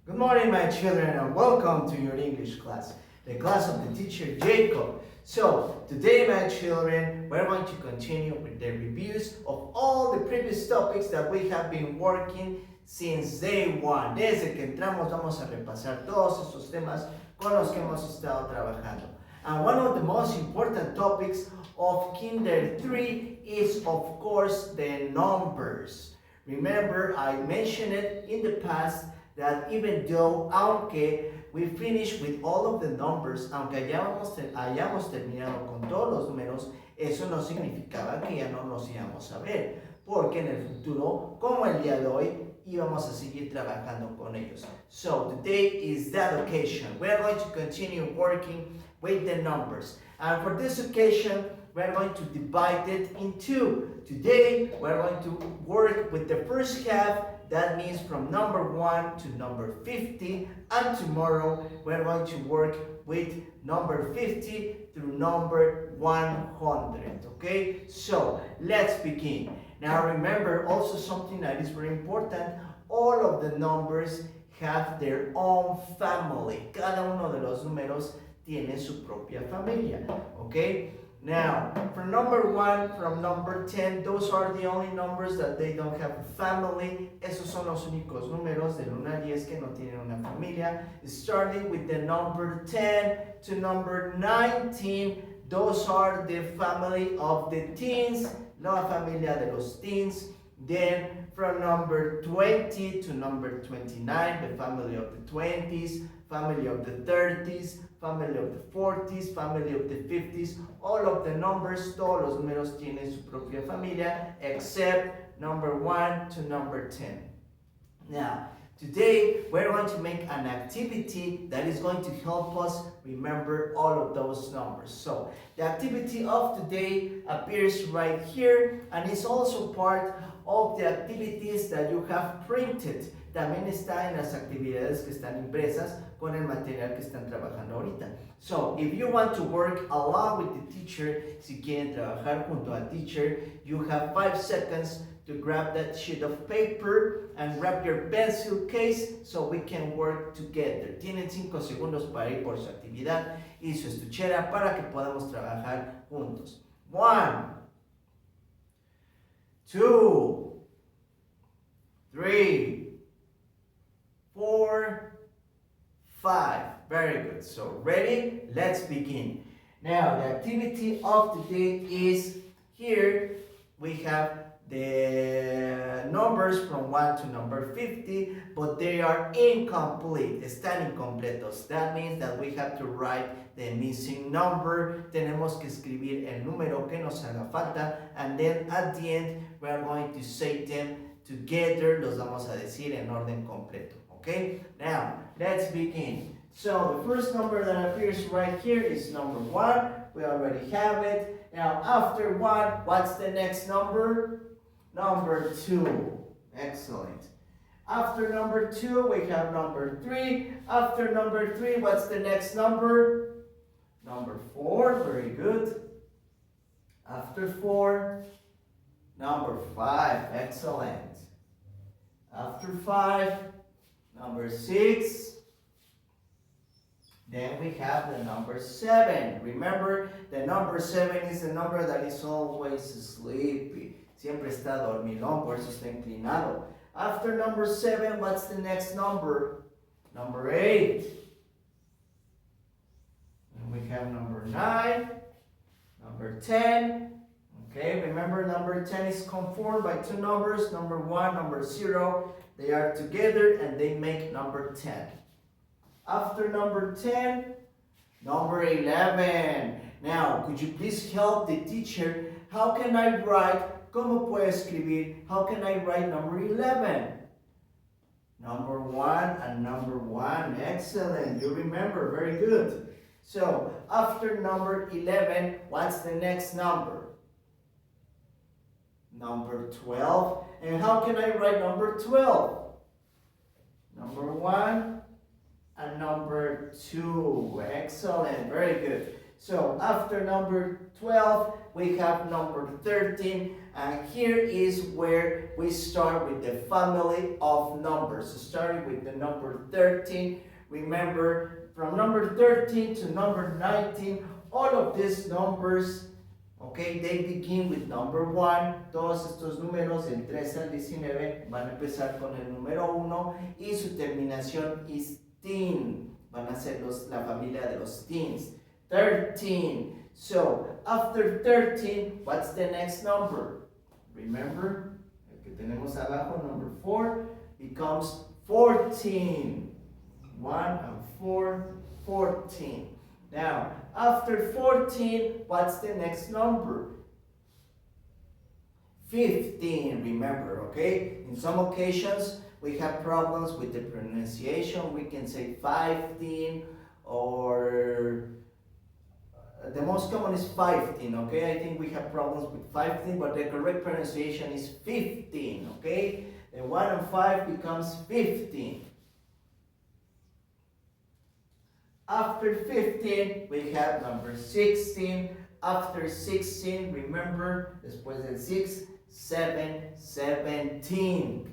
Good morning, my children, and welcome to your English class, the class of the teacher Jacob. So, today, my children, we're going to continue with the reviews of all the previous topics that we have been working since day one. Desde que entramos, vamos a repasar todos estos temas con los que hemos estado trabajando. And one of the most important topics of Kinder 3 is, of course, the numbers. Remember, I mentioned it in the past that even though, aunque we finished with all of the numbers, aunque hayamos terminado con todos los números, eso no significaba que ya no nos íbamos a ver, porque en el futuro, como el día de hoy, íbamos a seguir trabajando con ellos. So today is that occasion. We're going to continue working with the numbers. And for this occasion, we're going to divide it in two. Today, we're going to work with the first half. That means from number 1 to number 50. And tomorrow, we're going to work with number 50 through number 100. Okay? So, let's begin. Now, remember also something that is very important. All of the numbers have their own family. Cada uno de los números tiene su propia familia. Okay? Now, from number 1, from number 10, those are the only numbers that they don't have a family. Esos son los únicos números del 1 al 10 que no tienen una familia. Starting with the number 10 to number 19, those are the family of the teens, la familia de los teens. Then, from number 20 to number 29, the family of the 20s, family of the 30s, family of the 40s, family of the 50s, all of the numbers, todos los números tienen su propia familia, except number 1 to number 10. Now, today we're going to make an activity that is going to help us remember all of those numbers. So, the activity of today appears right here, and it's also part of the activities that you have printed. También está en las actividades que están impresas con el material que están trabajando ahorita. So, if you want to work along with the teacher, si quieren trabajar junto al teacher, you have 5 seconds to grab that sheet of paper and grab your pencil case so we can work together. Tienen 5 segundos para ir por su actividad y su estuchera para que podamos trabajar juntos. 1, 2, 3, 4, 5. Very good. So, ready? Let's begin. Now, the activity of the day is here. We have the numbers from 1 to number 50, but they are incomplete. Están incompletos. That means that we have to write the missing number. Tenemos que escribir el número que nos haga falta. And then at the end, we are going to say them together. Los vamos a decir en orden completo. Okay, now let's begin. So the first number that appears right here is number 1. We already have it. Now after 1, what's the next number? Number 2. Excellent. After number 2, we have number 3. After number 3, what's the next number? Number 4. Very good. After 4, number 5. Excellent. After 5, number 6. Then we have the number 7. Remember, the number 7 is the number that is always sleepy. Siempre está dormilón, por eso está inclinado. After number 7, what's the next number? Number 8. And we have number 9, number 10. Okay, remember number 10 is conformed by 2 numbers, number 1, number 0. They are together and they make number 10. After number 10, number 11. Now, could you please help the teacher? How can I write? ¿Cómo puedo escribir? How can I write number 11? Number 1 and number 1. Excellent. You remember. Very good. So, after number 11, what's the next number? Number 12. And how can I write number 12? Number 1 and number 2. Excellent. Very good. So after number 12, we have number 13, and here is where we start with the family of numbers. So starting with the number 13, remember from number 13 to number 19, all of these numbers, okay, they begin with number 1. Todos estos números del 13 al 19 van a empezar con el número 1 y su terminación es teen. Van a ser la familia de los teens. 13. So, after 13, what's the next number? Remember, el que tenemos abajo, number 4, becomes 14. 1 and 4, 14. Now, after 14, what's the next number? 15, remember, okay? In some occasions, we have problems with the pronunciation. We can say 15 or the most common is 15, okay? I think we have problems with 15, but the correct pronunciation is 15, okay? The 1 and 5 becomes 15. After 15, we have number 16. After 16, remember, después del 6, 7, 17.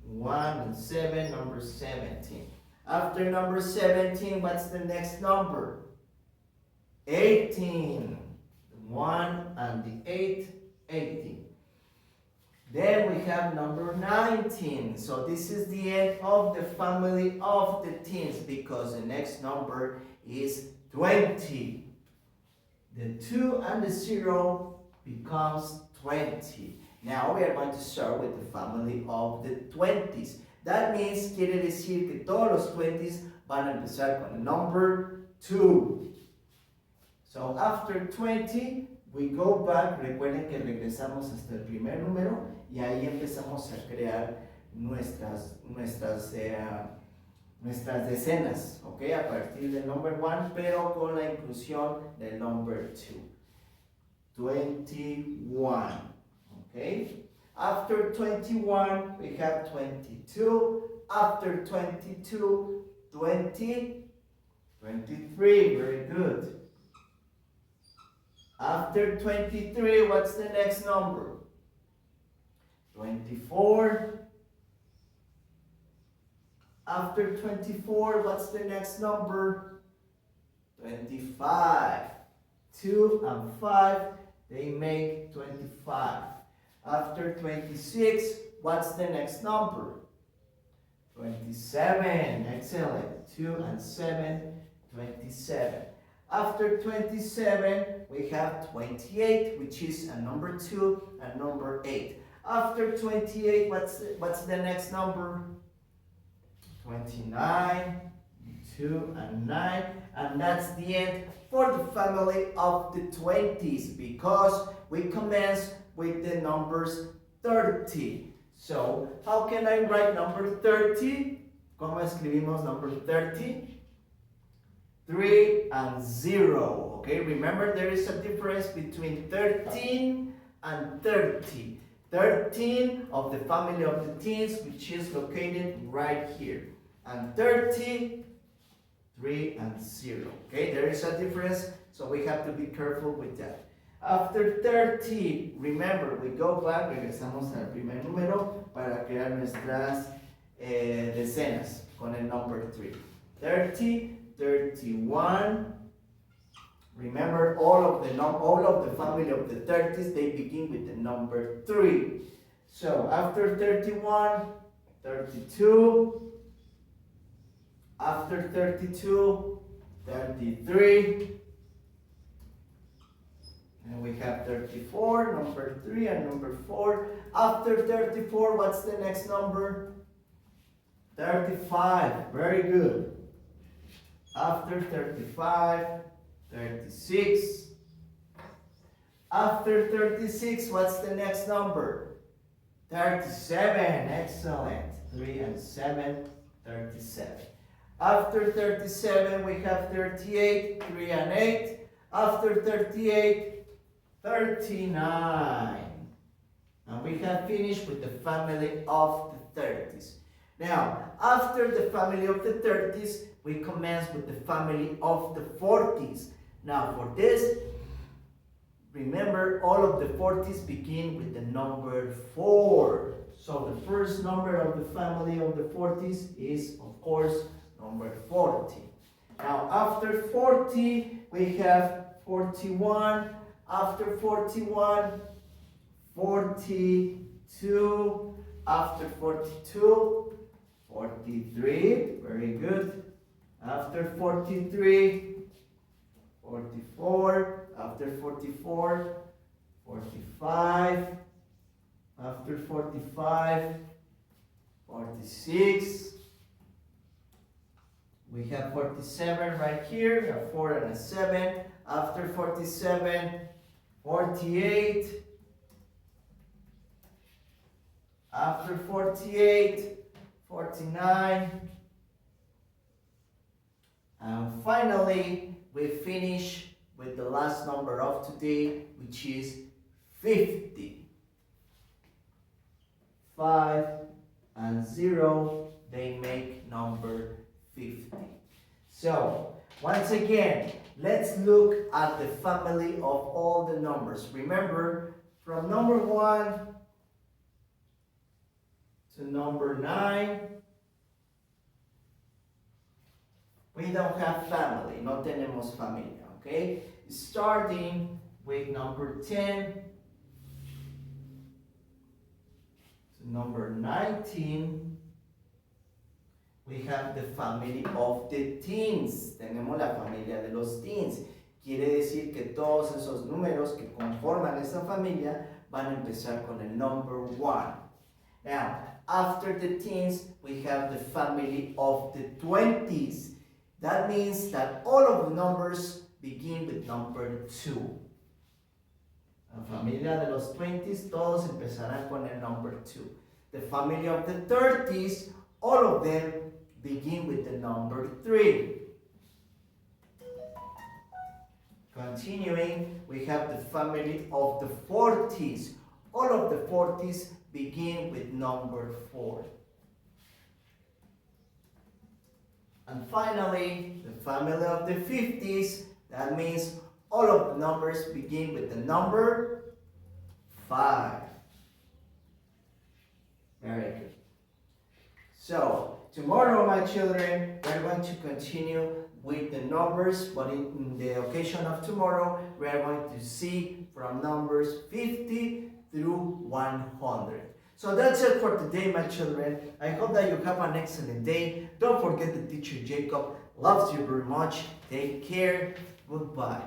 1 and 7, number 17. After number 17, what's the next number? 18. 1 and the 8, 18. Then we have number 19. So this is the end of the family of the teens because the next number is 20. The 2 and the 0 becomes 20. Now we are going to start with the family of the 20s. That means, quiere decir que todos los 20s van a empezar con el number 2. So after 20, we go back. Recuerden que regresamos hasta el primer número y ahí empezamos a crear nuestras decenas, ¿ok? A partir del number 1, pero con la inclusión del number 2. 21, okay? After 21, we have 22. After 22, 20, 23, very good. After 23, what's the next number? 24. After 24, what's the next number? 25. 2 and 5, they make 25. After 26, what's the next number? 27. Excellent. 2 and 7, 27. After 27, we have 28, which is a number 2 and number 8. After 28, what's the next number? 29, 2 and 9, and that's the end for the family of the 20s because we commence with the numbers 30. So, how can I write number 30? ¿Cómo escribimos number 30? 3 and 0. Okay, remember there is a difference between 13 and 30. 13 of the family of the teens, which is located right here. And 30, 3 and 0. Okay, there is a difference, so we have to be careful with that. After 30, remember, we go back, regresamos al primer número para crear nuestras decenas con el number 3. 30, 31. Remember, all of the family of the 30s, they begin with the number 3. So after 31, 32. After 32, 33. And we have 34, number 3 and number 4. After 34, what's the next number? 35. Very good. After 35, 36. After 36, what's the next number? 37. Excellent. 3 and 7, 37. After 37, we have 38, 3 and 8. After 38, 39. And we have finished with the family of the 30s. Now, after the family of the 30s, we commence with the family of the 40s. Now for this, remember all of the 40s begin with the number 4. So the first number of the family of the 40s is, of course, number 40. Now after 40, we have 41. After 41, 42. After 42, 43. Very good. After 43, 44. After 44, 45. After 45, 46. We have 47 right here, a 4 and a 7. After 47, 48. After 48, 49. And finally, we finish with the last number of today, which is 50. 5 and 0, they make number 50. So, once again, let's look at the family of all the numbers. Remember, from number 1 to number 9, we don't have family, no tenemos familia, okay? Starting with number 10 to number 19, we have the family of the teens. Tenemos la familia de los teens. Quiere decir que todos esos números que conforman esa familia van a empezar con el number 1. Now, after the teens, we have the family of the 20s. That means that all of the numbers begin with number 2. La familia de los 20s, todos empezarán con el number 2. The family of the 30s, all of them begin with the number 3. Continuing, we have the family of the 40s. All of the 40s begin with number 4. And finally, the family of the 50s, that means all of the numbers begin with the number 5. Very good. So, tomorrow, my children, we're going to continue with the numbers, but in the occasion of tomorrow, we are going to see from numbers 50 through 100. So that's it for today, my children. I hope that you have an excellent day. Don't forget that teacher Jacob loves you very much. Take care. Goodbye.